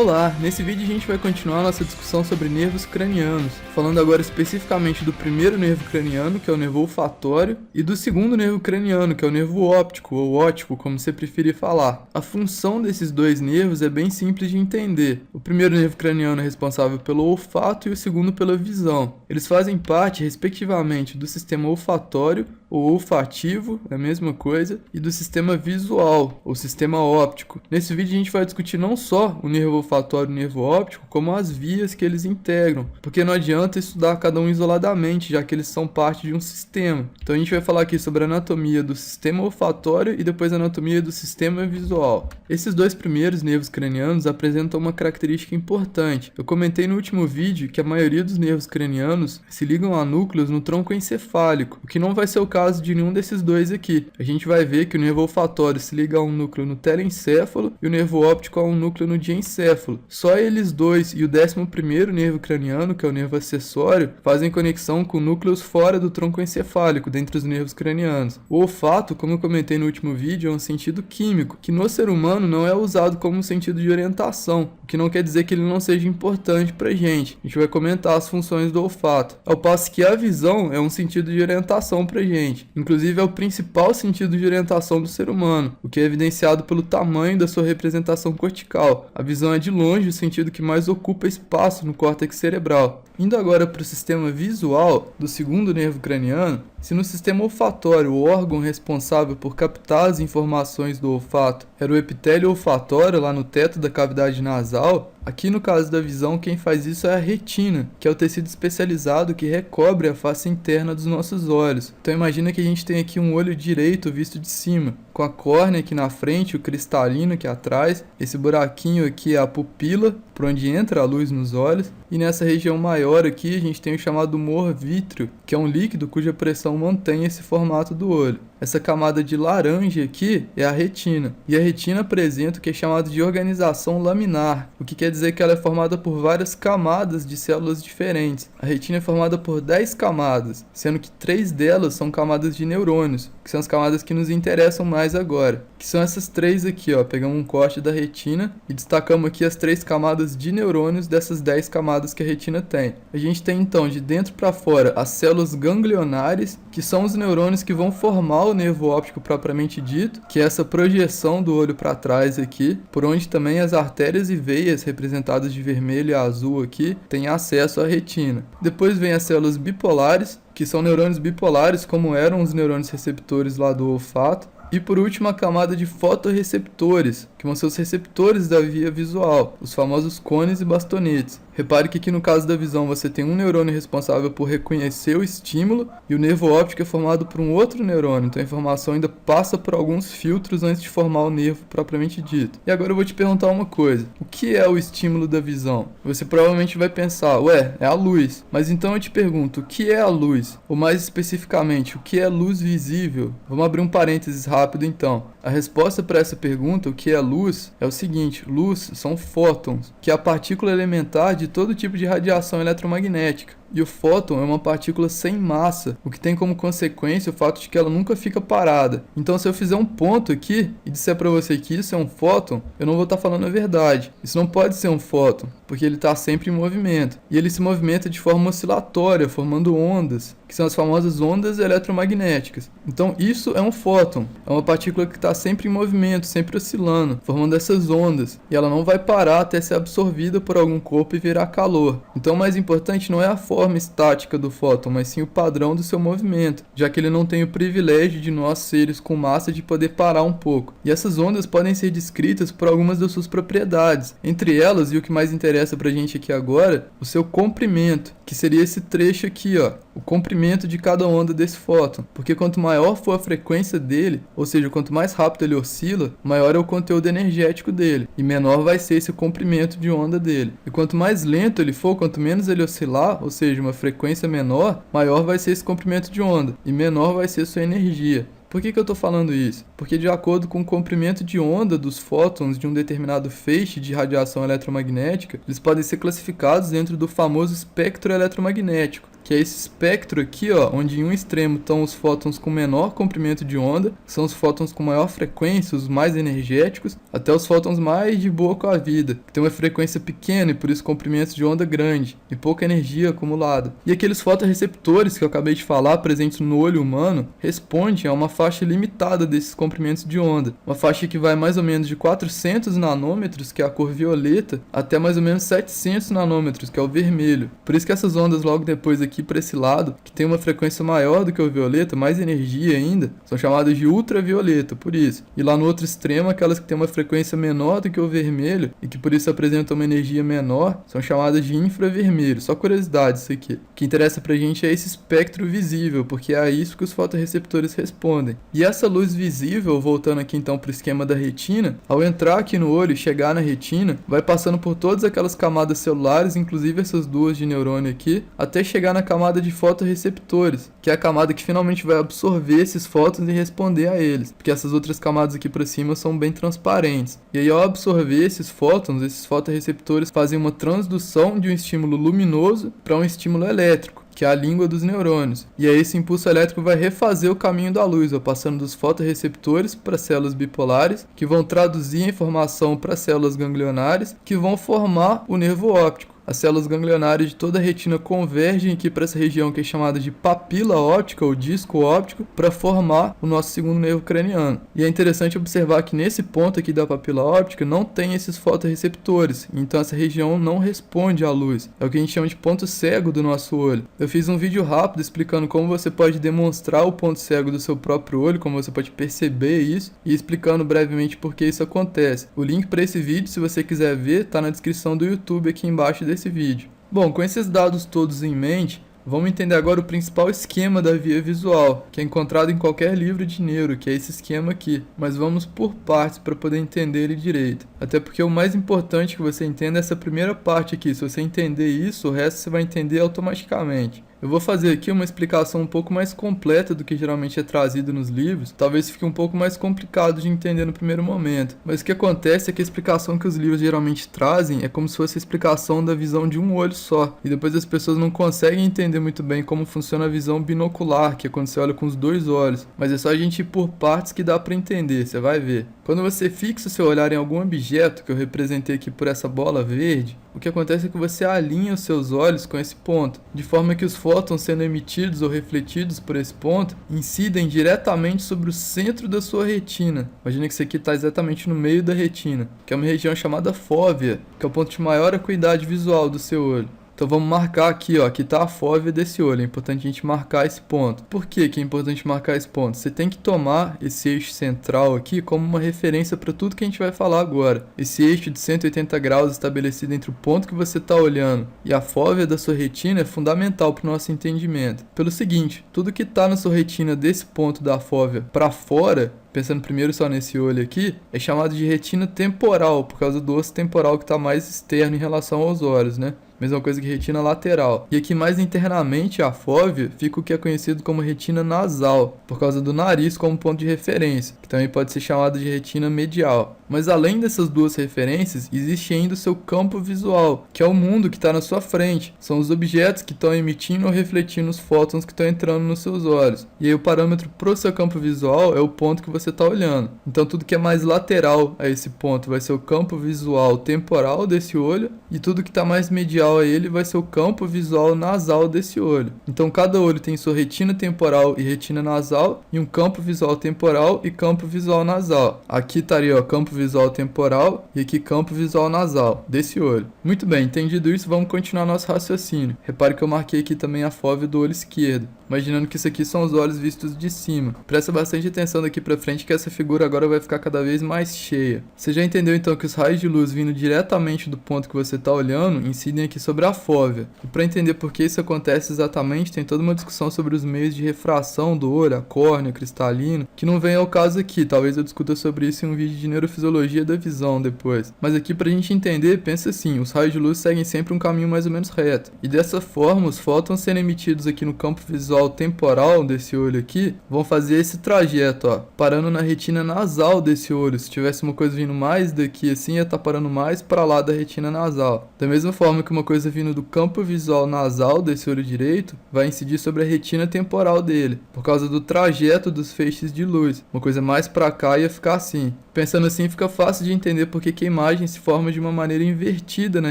Olá, nesse vídeo a gente vai continuar nossa discussão sobre nervos cranianos, falando agora especificamente do primeiro nervo craniano, que é o nervo olfatório, e do segundo nervo craniano, que é o nervo óptico, ou óptico, como você preferir falar. A função desses dois nervos é bem simples de entender. O primeiro nervo craniano é responsável pelo olfato e o segundo pela visão. Eles fazem parte, respectivamente, do sistema olfatório, ou olfativo, é a mesma coisa, e do sistema visual, ou sistema óptico. Nesse vídeo a gente vai discutir não só o nervo olfatório e o nervo óptico, como as vias que eles integram, porque não adianta estudar cada um isoladamente, já que eles são parte de um sistema. Então a gente vai falar aqui sobre a anatomia do sistema olfatório e depois a anatomia do sistema visual. Esses dois primeiros nervos cranianos apresentam uma característica importante. Eu comentei no último vídeo que a maioria dos nervos cranianos se ligam a núcleos no tronco encefálico, o que não vai ser o caso de nenhum desses dois aqui. A gente vai ver que o nervo olfatório se liga a um núcleo no telencéfalo e o nervo óptico a um núcleo no diencéfalo. Só eles dois e o 11º nervo craniano, que é o nervo acessório, fazem conexão com núcleos fora do tronco encefálico, dentre os nervos cranianos. O olfato, como eu comentei no último vídeo, é um sentido químico, que no ser humano não é usado como um sentido de orientação, o que não quer dizer que ele não seja importante pra gente. A gente vai comentar as funções do olfato. Ao passo que a visão é um sentido de orientação pra gente. Inclusive é o principal sentido de orientação do ser humano, o que é evidenciado pelo tamanho da sua representação cortical. A visão é de longe o sentido que mais ocupa espaço no córtex cerebral. Indo agora para o sistema visual do segundo nervo craniano, se no sistema olfatório o órgão responsável por captar as informações do olfato era o epitélio olfatório lá no teto da cavidade nasal, aqui no caso da visão quem faz isso é a retina, que é o tecido especializado que recobre a face interna dos nossos olhos. Então imagina que a gente tem aqui um olho direito visto de cima, com a córnea aqui na frente, o cristalino aqui atrás, esse buraquinho aqui é a pupila, por onde entra a luz nos olhos, e nessa região maior aqui a gente tem o chamado humor vítreo, que é um líquido cuja pressão mantém esse formato do olho. Essa camada de laranja aqui é a retina, e a retina apresenta o que é chamado de organização laminar, o que quer dizer que ela é formada por várias camadas de células diferentes. A retina é formada por 10 camadas, sendo que 3 delas são camadas de neurônios, que são as camadas que nos interessam mais agora, que são essas 3 aqui, ó. Pegamos um corte da retina e destacamos aqui as 3 camadas de neurônios dessas 10 camadas que a retina tem. A gente tem então de dentro para fora as células ganglionares, que são os neurônios que vão formar o nervo óptico propriamente dito, que é essa projeção do olho para trás aqui, por onde também as artérias e veias representadas de vermelho e azul aqui têm acesso à retina. Depois vem as células bipolares, que são neurônios bipolares como eram os neurônios receptores lá do olfato. E por último a camada de fotorreceptores, que vão ser os receptores da via visual, os famosos cones e bastonetes. Repare que aqui no caso da visão você tem um neurônio responsável por reconhecer o estímulo e o nervo óptico é formado por um outro neurônio, então a informação ainda passa por alguns filtros antes de formar o nervo propriamente dito. E agora eu vou te perguntar uma coisa, o que é o estímulo da visão? Você provavelmente vai pensar, ué, é a luz, mas então eu te pergunto, o que é a luz? Ou mais especificamente, o que é luz visível? Vamos abrir um parênteses rápido então. A resposta para essa pergunta, o que é luz, é o seguinte: luz são fótons, que é a partícula elementar de todo tipo de radiação eletromagnética. E o fóton é uma partícula sem massa, o que tem como consequência o fato de que ela nunca fica parada. Então se eu fizer um ponto aqui e disser para você que isso é um fóton, eu não vou estar falando a verdade. Isso não pode ser um fóton, porque ele está sempre em movimento. E ele se movimenta de forma oscilatória, formando ondas, que são as famosas ondas eletromagnéticas. Então isso é um fóton, é uma partícula que está sempre em movimento, sempre oscilando, formando essas ondas. E ela não vai parar até ser absorvida por algum corpo e virar calor. Então o mais importante não é a forma estática do fóton, mas sim o padrão do seu movimento, já que ele não tem o privilégio de nós seres com massa de poder parar um pouco. E essas ondas podem ser descritas por algumas das suas propriedades, entre elas, e o que mais interessa pra gente aqui agora, o seu comprimento, que seria esse trecho aqui, ó, o comprimento de cada onda desse fóton, porque quanto maior for a frequência dele, ou seja, quanto mais rápido ele oscila, maior é o conteúdo energético dele, e menor vai ser esse comprimento de onda dele. E quanto mais lento ele for, quanto menos ele oscilar, ou seja, uma frequência menor, maior vai ser esse comprimento de onda, e menor vai ser sua energia. Por que eu estou falando isso? Porque de acordo com o comprimento de onda dos fótons de um determinado feixe de radiação eletromagnética, eles podem ser classificados dentro do famoso espectro eletromagnético, que é esse espectro aqui, ó, onde em um extremo estão os fótons com menor comprimento de onda, que são os fótons com maior frequência, os mais energéticos, até os fótons mais de boa com a vida, que tem uma frequência pequena e por isso comprimentos de onda grande e pouca energia acumulada. E aqueles fotorreceptores que eu acabei de falar, presentes no olho humano, respondem a uma faixa limitada desses comprimentos de onda, uma faixa que vai mais ou menos de 400 nanômetros, que é a cor violeta, até mais ou menos 700 nanômetros, que é o vermelho. Por isso que essas ondas logo depois aqui para esse lado, que tem uma frequência maior do que o violeta, mais energia ainda, são chamadas de ultravioleta, por isso. E lá no outro extremo, aquelas que têm uma frequência menor do que o vermelho e que por isso apresentam uma energia menor, são chamadas de infravermelho. Só curiosidade isso aqui. O que interessa pra gente é esse espectro visível, porque é a isso que os fotorreceptores respondem. E essa luz visível, voltando aqui então pro esquema da retina, ao entrar aqui no olho e chegar na retina, vai passando por todas aquelas camadas celulares, inclusive essas duas de neurônio aqui, até chegar na camada de fotorreceptores, que é a camada que finalmente vai absorver esses fótons e responder a eles, porque essas outras camadas aqui para cima são bem transparentes. E aí ao absorver esses fótons, esses fotorreceptores fazem uma transdução de um estímulo luminoso para um estímulo elétrico, que é a língua dos neurônios. E aí esse impulso elétrico vai refazer o caminho da luz, passando dos fotorreceptores para células bipolares, que vão traduzir a informação para células ganglionares, que vão formar o nervo óptico. As células ganglionares de toda a retina convergem aqui para essa região que é chamada de papila óptica ou disco óptico para formar o nosso segundo nervo craniano. E é interessante observar que nesse ponto aqui da papila óptica não tem esses fotorreceptores, então essa região não responde à luz. É o que a gente chama de ponto cego do nosso olho. Eu fiz um vídeo rápido explicando como você pode demonstrar o ponto cego do seu próprio olho, como você pode perceber isso, e explicando brevemente por que isso acontece. O link para esse vídeo, se você quiser ver, está na descrição do YouTube aqui embaixo desse vídeo. Bom, com esses dados todos em mente, vamos entender agora o principal esquema da via visual, que é encontrado em qualquer livro de neuro, que é esse esquema aqui. Mas vamos por partes para poder entender ele direito. Até porque o mais importante que você entenda é essa primeira parte aqui. Se você entender isso, o resto você vai entender automaticamente. Eu vou fazer aqui uma explicação um pouco mais completa do que geralmente é trazido nos livros. Talvez fique um pouco mais complicado de entender no primeiro momento. Mas o que acontece é que a explicação que os livros geralmente trazem é como se fosse a explicação da visão de um olho só. E depois as pessoas não conseguem entender muito bem como funciona a visão binocular, que é quando você olha com os dois olhos. Mas é só a gente ir por partes que dá para entender, você vai ver. Quando você fixa o seu olhar em algum objeto, que eu representei aqui por essa bola verde, o que acontece é que você alinha os seus olhos com esse ponto, de forma que os fótons sendo emitidos ou refletidos por esse ponto incidem diretamente sobre o centro da sua retina. Imagina que isso aqui está exatamente no meio da retina, que é uma região chamada fóvea, que é o ponto de maior acuidade visual do seu olho. Então vamos marcar aqui, ó, aqui está a fóvea desse olho, é importante a gente marcar esse ponto. Por que é importante marcar esse ponto? Você tem que tomar esse eixo central aqui como uma referência para tudo que a gente vai falar agora. Esse eixo de 180 graus estabelecido entre o ponto que você está olhando e a fóvea da sua retina é fundamental para o nosso entendimento. Pelo seguinte, tudo que está na sua retina desse ponto da fóvea para fora, pensando primeiro só nesse olho aqui, é chamado de retina temporal, por causa do osso temporal que está mais externo em relação aos olhos, né? Mesma coisa que retina lateral. E aqui mais internamente a fóvea fica o que é conhecido como retina nasal, por causa do nariz como ponto de referência, que também pode ser chamado de retina medial. Mas além dessas duas referências, existe ainda o seu campo visual, que é o mundo que está na sua frente. São os objetos que estão emitindo ou refletindo os fótons que estão entrando nos seus olhos. E aí o parâmetro para o seu campo visual é o ponto que você está olhando. Então tudo que é mais lateral a esse ponto vai ser o campo visual temporal desse olho, e tudo que está mais medial a ele vai ser o campo visual nasal desse olho. Então cada olho tem sua retina temporal e retina nasal, e um campo visual temporal e campo visual nasal. Aqui estaria o campo visual temporal e aqui campo visual nasal desse olho. Muito bem, entendido isso, vamos continuar nosso raciocínio. Repare que eu marquei aqui também a fóvea do olho esquerdo, imaginando que isso aqui são os olhos vistos de cima. Presta bastante atenção daqui pra frente que essa figura agora vai ficar cada vez mais cheia. Você já entendeu então que os raios de luz vindo diretamente do ponto que você está olhando incidem aqui sobre a fóvea. E para entender por que isso acontece exatamente, tem toda uma discussão sobre os meios de refração do olho, a córnea, cristalino, que não vem ao caso aqui. Talvez eu discuta sobre isso em um vídeo de neurofisiologia da visão depois. Mas aqui pra gente entender, pensa assim, os raios de luz seguem sempre um caminho mais ou menos reto. E dessa forma, os fótons sendo emitidos aqui no campo visual temporal desse olho aqui, vão fazer esse trajeto, ó, parando na retina nasal desse olho. Se tivesse uma coisa vindo mais daqui assim, ia estar parando mais para lá da retina nasal. Da mesma forma que uma coisa vindo do campo visual nasal desse olho direito vai incidir sobre a retina temporal dele, por causa do trajeto dos feixes de luz. Uma coisa mais pra cá ia ficar assim. Pensando assim, fica fácil de entender porque que a imagem se forma de uma maneira invertida na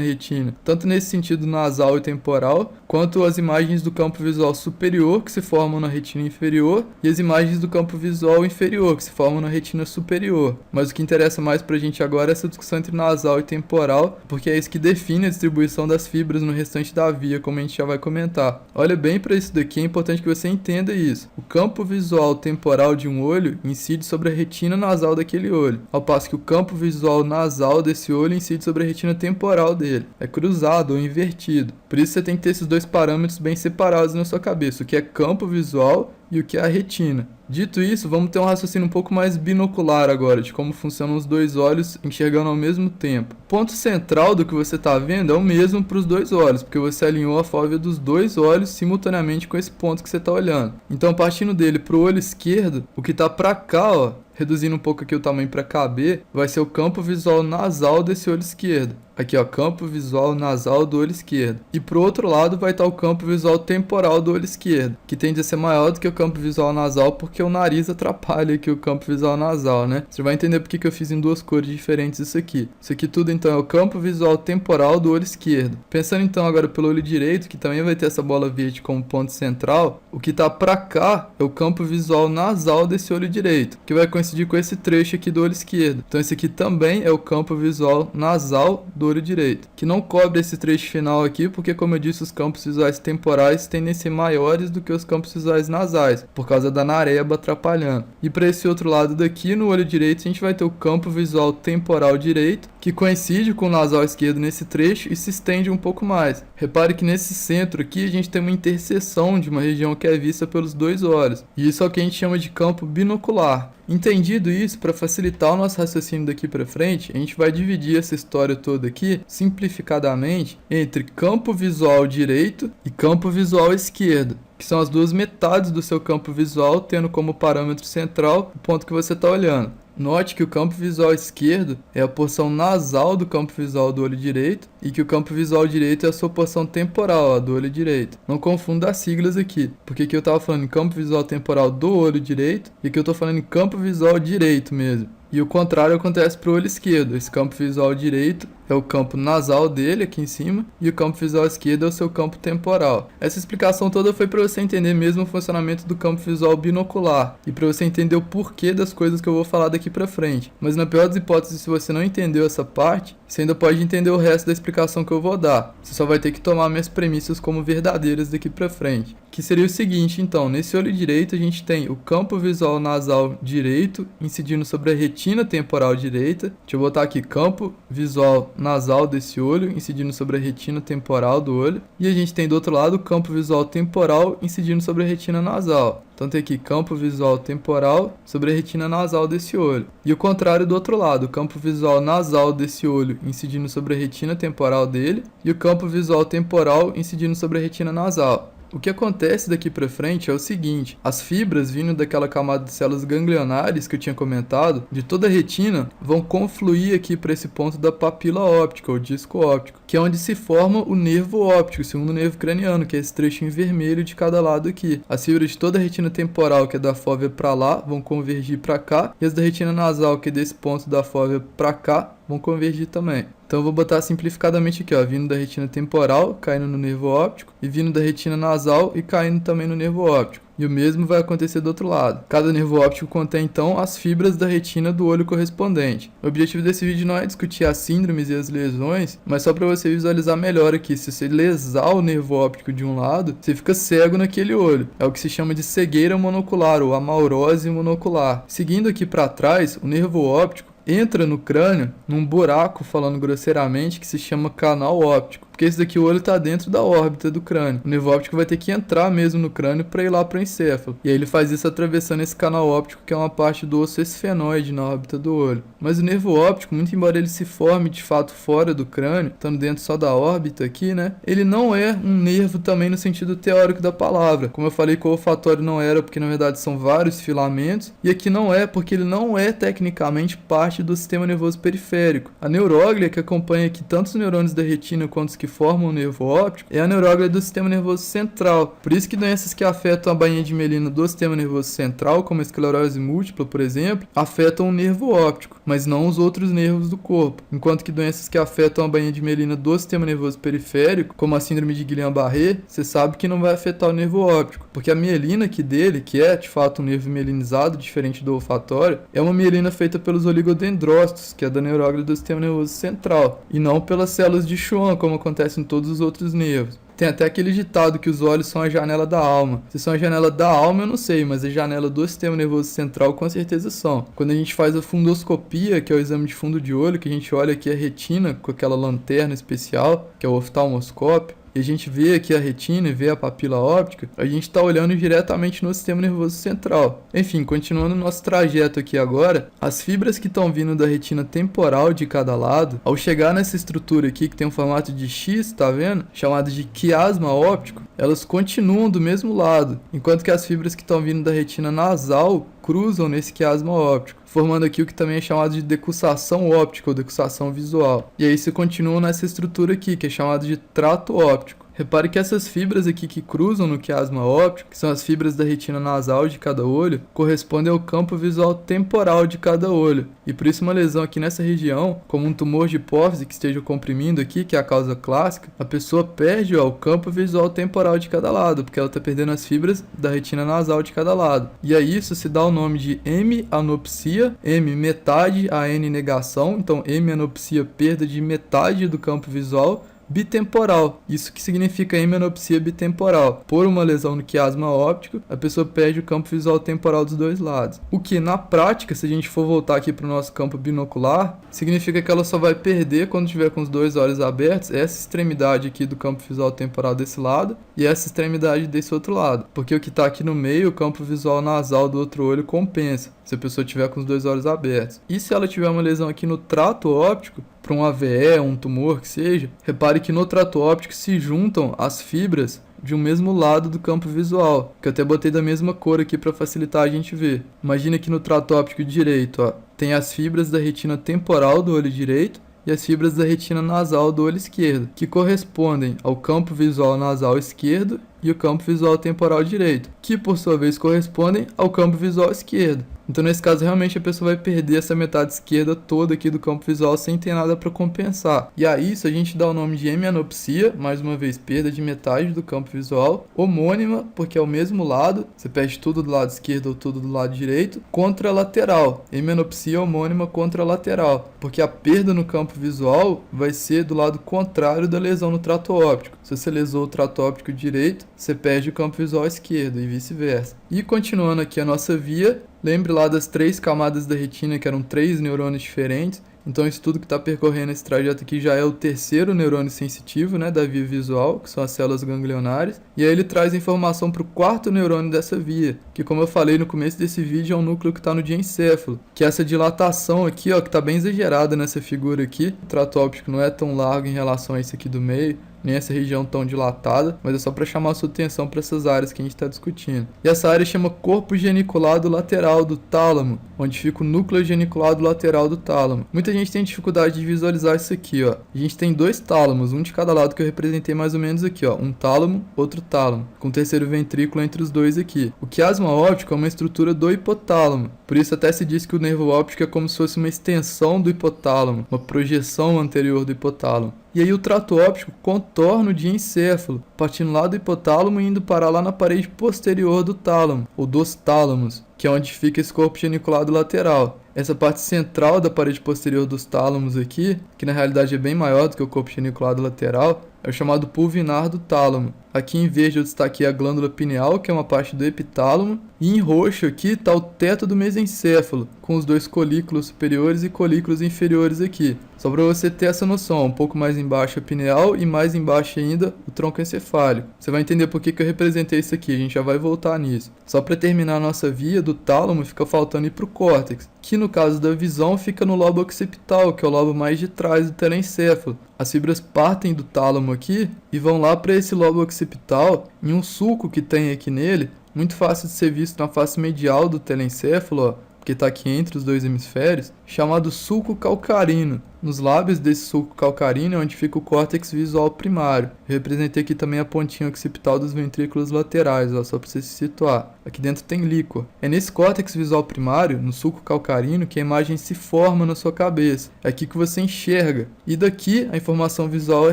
retina, tanto nesse sentido nasal e temporal, quanto as imagens do campo visual superior que se formam na retina inferior e as imagens do campo visual inferior que se formam na retina superior. Mas o que interessa mais pra gente agora é essa discussão entre nasal e temporal, porque é isso que define a distribuição das fibras no restante da via, como a gente já vai comentar. Olha bem para isso daqui, é importante que você entenda isso. O campo visual temporal de um olho incide sobre a retina nasal daquele olho, ao passo que o campo visual nasal desse olho incide sobre a retina temporal dele. É cruzado ou invertido. Por isso você tem que ter esses dois parâmetros bem separados na sua cabeça, o que é campo visual e o que é a retina. Dito isso, vamos ter um raciocínio um pouco mais binocular agora, de como funcionam os dois olhos enxergando ao mesmo tempo. O ponto central do que você está vendo é o mesmo para os dois olhos, porque você alinhou a fóvea dos dois olhos simultaneamente com esse ponto que você está olhando. Então, partindo dele para o olho esquerdo, o que está para cá, ó, reduzindo um pouco aqui o tamanho para caber, vai ser o campo visual nasal desse olho esquerdo. Aqui, ó, campo visual nasal do olho esquerdo. E pro outro lado vai estar o campo visual temporal do olho esquerdo, que tende a ser maior do que o campo visual nasal, porque o nariz atrapalha aqui o campo visual nasal, né? Você vai entender porque que eu fiz em duas cores diferentes isso aqui. Isso aqui tudo, então, é o campo visual temporal do olho esquerdo. Pensando, então, agora pelo olho direito, que também vai ter essa bola verde como ponto central, o que tá pra cá é o campo visual nasal desse olho direito, que vai coincidir com esse trecho aqui do olho esquerdo. Então, esse aqui também é o campo visual nasal do olho direito, que não cobre esse trecho final aqui, porque, como eu disse, os campos visuais temporais tendem a ser maiores do que os campos visuais nasais, por causa da nareba atrapalhando. E para esse outro lado daqui, no olho direito, a gente vai ter o campo visual temporal direito, que coincide com o nasal esquerdo nesse trecho e se estende um pouco mais. Repare que nesse centro aqui a gente tem uma interseção de uma região que é vista pelos dois olhos, e isso é o que a gente chama de campo binocular. Entendido isso, para facilitar o nosso raciocínio daqui para frente, a gente vai dividir essa história toda aqui, simplificadamente, entre campo visual direito e campo visual esquerdo, que são as duas metades do seu campo visual, tendo como parâmetro central o ponto que você está olhando. Note que o campo visual esquerdo é a porção nasal do campo visual do olho direito e que o campo visual direito é a sua porção temporal, ó, do olho direito. Não confunda as siglas aqui, porque aqui eu estava falando em campo visual temporal do olho direito e aqui eu estou falando em campo visual direito mesmo. E o contrário acontece para o olho esquerdo. Esse campo visual direito é o campo nasal dele aqui em cima e o campo visual esquerdo é o seu campo temporal. Essa explicação toda foi para você entender mesmo o funcionamento do campo visual binocular e para você entender o porquê das coisas que eu vou falar daqui para frente. Mas na pior das hipóteses, se você não entendeu essa parte, você ainda pode entender o resto da explicação que eu vou dar. Você só vai ter que tomar minhas premissas como verdadeiras daqui para frente. Que seria o seguinte, então, nesse olho direito a gente tem o campo visual nasal direito incidindo sobre a retina temporal direita. Deixa eu botar aqui, campo visual nasal desse olho incidindo sobre a retina temporal do olho. E a gente tem do outro lado o campo visual temporal incidindo sobre a retina nasal. Então tem aqui campo visual temporal sobre a retina nasal desse olho. E o contrário do outro lado, o campo visual nasal desse olho incidindo sobre a retina temporal dele e o campo visual temporal incidindo sobre a retina nasal. O que acontece daqui para frente é o seguinte, as fibras vindo daquela camada de células ganglionares que eu tinha comentado, de toda a retina, vão confluir aqui para esse ponto da papila óptica, ou disco óptico, que é onde se forma o nervo óptico, o segundo nervo craniano, que é esse trechinho vermelho de cada lado aqui. As fibras de toda a retina temporal, que é da fóvea para lá, vão convergir para cá, e as da retina nasal, que é desse ponto da fóvea para cá, vão convergir também. Então eu vou botar simplificadamente aqui, ó, vindo da retina temporal, caindo no nervo óptico, e vindo da retina nasal e caindo também no nervo óptico. E o mesmo vai acontecer do outro lado. Cada nervo óptico contém, então, as fibras da retina do olho correspondente. O objetivo desse vídeo não é discutir as síndromes e as lesões, mas só para você visualizar melhor aqui. Se você lesar o nervo óptico de um lado, você fica cego naquele olho. É o que se chama de cegueira monocular, ou amaurose monocular. Seguindo aqui para trás, o nervo óptico entra no crânio num buraco, falando grosseiramente, que se chama canal óptico. Porque esse daqui, o olho está dentro da órbita do crânio. O nervo óptico vai ter que entrar mesmo no crânio para ir lá para o encéfalo. E aí ele faz isso atravessando esse canal óptico, que é uma parte do osso esfenoide na órbita do olho. Mas o nervo óptico, muito embora ele se forme de fato fora do crânio, estando dentro só da órbita aqui, né? Ele não é um nervo também no sentido teórico da palavra. Como eu falei que o olfatório não era, porque na verdade são vários filamentos. E aqui não é, porque ele não é tecnicamente parte do sistema nervoso periférico. A neuróglia, que acompanha aqui tanto os neurônios da retina quanto os que formam o nervo óptico é a neuróglia do sistema nervoso central. Por isso que doenças que afetam a bainha de mielina do sistema nervoso central, como a esclerose múltipla, por exemplo, afetam o nervo óptico, mas não os outros nervos do corpo. Enquanto que doenças que afetam a bainha de mielina do sistema nervoso periférico, como a síndrome de Guillain-Barré, você sabe que não vai afetar o nervo óptico, porque a mielina aqui dele, que é de fato um nervo mielinizado, diferente do olfatório, é uma mielina feita pelos oligodendrócitos, que é da neuróglia do sistema nervoso central, e não pelas células de Schwann, como acontece em todos os outros nervos. Tem até aquele ditado que os olhos são a janela da alma. Se são a janela da alma, eu não sei, mas a janela do sistema nervoso central com certeza são. Quando a gente faz a fundoscopia, que é o exame de fundo de olho, que a gente olha aqui a retina com aquela lanterna especial, que é o oftalmoscópio, e a gente vê aqui a retina e vê a papila óptica, a gente está olhando diretamente no sistema nervoso central. Enfim, continuando o nosso trajeto aqui agora, as fibras que estão vindo da retina temporal de cada lado, ao chegar nessa estrutura aqui que tem um formato de X, tá vendo? Chamada de quiasma óptico, elas continuam do mesmo lado, enquanto que as fibras que estão vindo da retina nasal cruzam nesse quiasma óptico, formando aqui o que também é chamado de decussação óptica ou decussação visual. E aí você continua nessa estrutura aqui, que é chamada de trato óptico. Repare que essas fibras aqui que cruzam no quiasma óptico, que são as fibras da retina nasal de cada olho, correspondem ao campo visual temporal de cada olho. E por isso uma lesão aqui nessa região, como um tumor de hipófise que esteja comprimindo aqui, que é a causa clássica, a pessoa perde o campo visual temporal de cada lado, porque ela está perdendo as fibras da retina nasal de cada lado. E aí isso se dá o nome de hemianopsia, M metade, a N negação, então hemianopsia, perda de metade do campo visual, bitemporal. Isso que significa hemianopsia bitemporal. Por uma lesão no quiasma óptico, a pessoa perde o campo visual temporal dos dois lados. O que, na prática, se a gente for voltar aqui para o nosso campo binocular, significa que ela só vai perder quando tiver com os dois olhos abertos essa extremidade aqui do campo visual temporal desse lado e essa extremidade desse outro lado. Porque o que está aqui no meio, o campo visual nasal do outro olho compensa, se a pessoa tiver com os dois olhos abertos. E se ela tiver uma lesão aqui no trato óptico, para um AVE, um tumor que seja, repare que no trato óptico se juntam as fibras de um mesmo lado do campo visual, que eu até botei da mesma cor aqui para facilitar a gente ver. Imagina que no trato óptico direito, ó, tem as fibras da retina temporal do olho direito e as fibras da retina nasal do olho esquerdo, que correspondem ao campo visual nasal esquerdo e o campo visual temporal direito, que por sua vez correspondem ao campo visual esquerdo. Então nesse caso realmente a pessoa vai perder essa metade esquerda toda aqui do campo visual sem ter nada para compensar. E aí isso a gente dá o nome de hemianopsia, mais uma vez perda de metade do campo visual, homônima porque é o mesmo lado, você perde tudo do lado esquerdo ou tudo do lado direito, contralateral, hemianopsia homônima contralateral, porque a perda no campo visual vai ser do lado contrário da lesão no trato óptico. Se você lesou o trato óptico direito, você perde o campo visual esquerdo e vice-versa. E continuando aqui a nossa via, lembre lá das 3 camadas da retina, que eram 3 neurônios diferentes. Então isso tudo que está percorrendo esse trajeto aqui já é o terceiro neurônio sensitivo, né, da via visual, que são as células ganglionares. E aí ele traz informação para o 4º neurônio dessa via, que como eu falei no começo desse vídeo, é um núcleo que está no diencéfalo, que é essa dilatação aqui, ó, que está bem exagerada nessa figura aqui. O trato óptico não é tão largo em relação a esse aqui do meio, nem essa região tão dilatada, mas é só para chamar a sua atenção para essas áreas que a gente está discutindo. E essa área chama corpo geniculado lateral do tálamo, onde fica o núcleo geniculado lateral do tálamo. Muita gente tem dificuldade de visualizar isso aqui, ó. A gente tem 2 tálamos, um de cada lado que eu representei mais ou menos aqui, ó. Um tálamo, outro tálamo, com o terceiro ventrículo entre os dois aqui. O quiasma óptico é uma estrutura do hipotálamo, por isso até se diz que o nervo óptico é como se fosse uma extensão do hipotálamo, uma projeção anterior do hipotálamo. E aí o trato óptico contorna o diencéfalo, partindo lá do hipotálamo e indo parar lá na parede posterior do tálamo, ou dos tálamos, que é onde fica esse corpo geniculado lateral. Essa parte central da parede posterior dos tálamos aqui, que na realidade é bem maior do que o corpo geniculado lateral, é o chamado pulvinar do tálamo. Aqui em verde eu destaquei a glândula pineal, que é uma parte do epitálamo, e em roxo aqui está o teto do mesencéfalo, com os 2 colículos superiores e colículos inferiores aqui. Só para você ter essa noção, um pouco mais embaixo a pineal e mais embaixo ainda o tronco encefálico. Você vai entender por que eu representei isso aqui, a gente já vai voltar nisso. Só para terminar a nossa via do tálamo, fica faltando ir para o córtex, que no caso da visão fica no lobo occipital, que é o lobo mais de trás do telencéfalo. As fibras partem do tálamo aqui e vão lá para esse lobo occipital, em um sulco que tem aqui nele, muito fácil de ser visto na face medial do telencéfalo, ó, porque está aqui entre os 2 hemisférios, chamado sulco calcarino. Nos lábios desse sulco calcaríneo é onde fica o córtex visual primário. Eu representei aqui também a pontinha occipital dos ventrículos laterais, ó, só para você se situar. Aqui dentro tem líquor. É nesse córtex visual primário, no sulco calcaríneo, que a imagem se forma na sua cabeça. É aqui que você enxerga. E daqui a informação visual é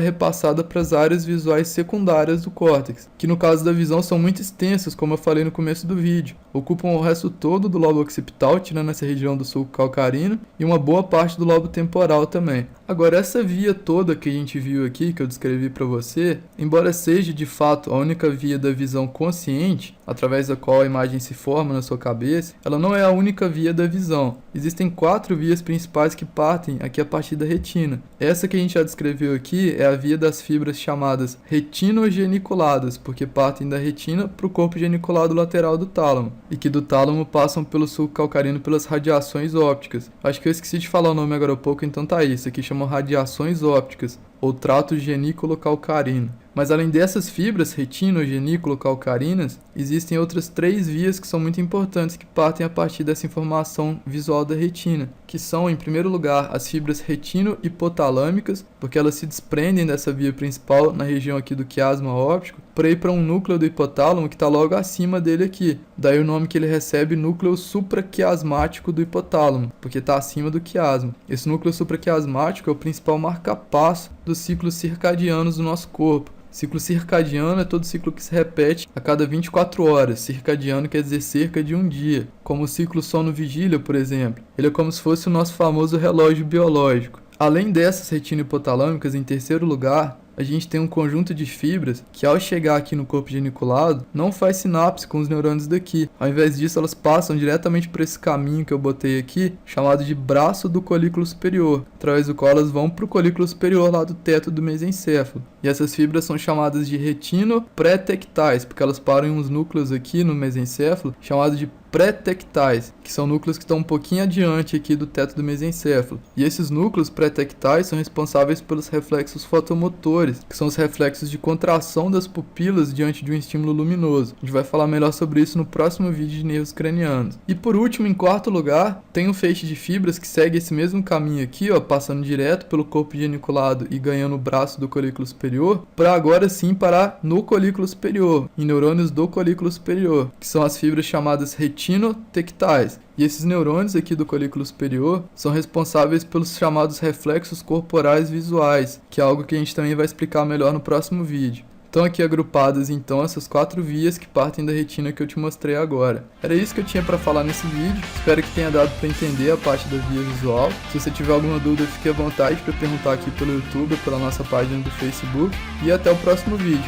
repassada para as áreas visuais secundárias do córtex, que no caso da visão são muito extensas, como eu falei no começo do vídeo. Ocupam o resto todo do lobo occipital, tirando essa região do sulco calcaríneo, e uma boa parte do lobo temporal também. Agora, essa via toda que a gente viu aqui, que eu descrevi para você, embora seja de fato a única via da visão consciente, através da qual a imagem se forma na sua cabeça, ela não é a única via da visão. Existem 4 vias principais que partem aqui a partir da retina. Essa que a gente já descreveu aqui é a via das fibras chamadas retinogeniculadas, porque partem da retina para o corpo geniculado lateral do tálamo, e que do tálamo passam pelo sulco calcaríneo pelas radiações ópticas. Acho que eu esqueci de falar o nome agora há pouco, então tá aí. Isso aqui chama radiações ópticas, ou trato genículo-calcarino. Mas além dessas fibras retinogenículo-calcarinas, existem outras 3 vias que são muito importantes que partem a partir dessa informação visual da retina, que são, em primeiro lugar, as fibras retino-hipotalâmicas, porque elas se desprendem dessa via principal na região aqui do quiasma óptico, para ir para um núcleo do hipotálamo que está logo acima dele aqui. Daí o nome que ele recebe, núcleo supraquiasmático do hipotálamo, porque está acima do quiasma. Esse núcleo supraquiasmático é o principal marcapasso dos ciclos circadianos do nosso corpo. Ciclo circadiano é todo ciclo que se repete a cada 24 horas. Circadiano quer dizer cerca de um dia. Como o ciclo sono-vigília, por exemplo. Ele é como se fosse o nosso famoso relógio biológico. Além dessas retino-hipotalâmicas, em terceiro lugar, a gente tem um conjunto de fibras que, ao chegar aqui no corpo geniculado, não faz sinapse com os neurônios daqui. Ao invés disso, elas passam diretamente por esse caminho que eu botei aqui, chamado de braço do colículo superior, através do qual elas vão para o colículo superior lá do teto do mesencéfalo. E essas fibras são chamadas de retino-pretectais, porque elas param em uns núcleos aqui no mesencéfalo, chamados de pré-tectais, que são núcleos que estão um pouquinho adiante aqui do teto do mesencéfalo. E esses núcleos pré-tectais são responsáveis pelos reflexos fotomotores, que são os reflexos de contração das pupilas diante de um estímulo luminoso. A gente vai falar melhor sobre isso no próximo vídeo de nervos cranianos. E por último, em quarto lugar, tem um feixe de fibras que segue esse mesmo caminho aqui, ó, passando direto pelo corpo geniculado e ganhando o braço do colículo superior, para agora sim parar no colículo superior, em neurônios do colículo superior, que são as fibras chamadas retinotectais. E esses neurônios aqui do colículo superior são responsáveis pelos chamados reflexos corporais visuais, que é algo que a gente também vai explicar melhor no próximo vídeo. Estão aqui agrupadas então essas 4 vias que partem da retina que eu te mostrei agora. Era isso que eu tinha para falar nesse vídeo, espero que tenha dado para entender a parte da via visual. Se você tiver alguma dúvida, fique à vontade para perguntar aqui pelo YouTube ou pela nossa página do Facebook. E até o próximo vídeo.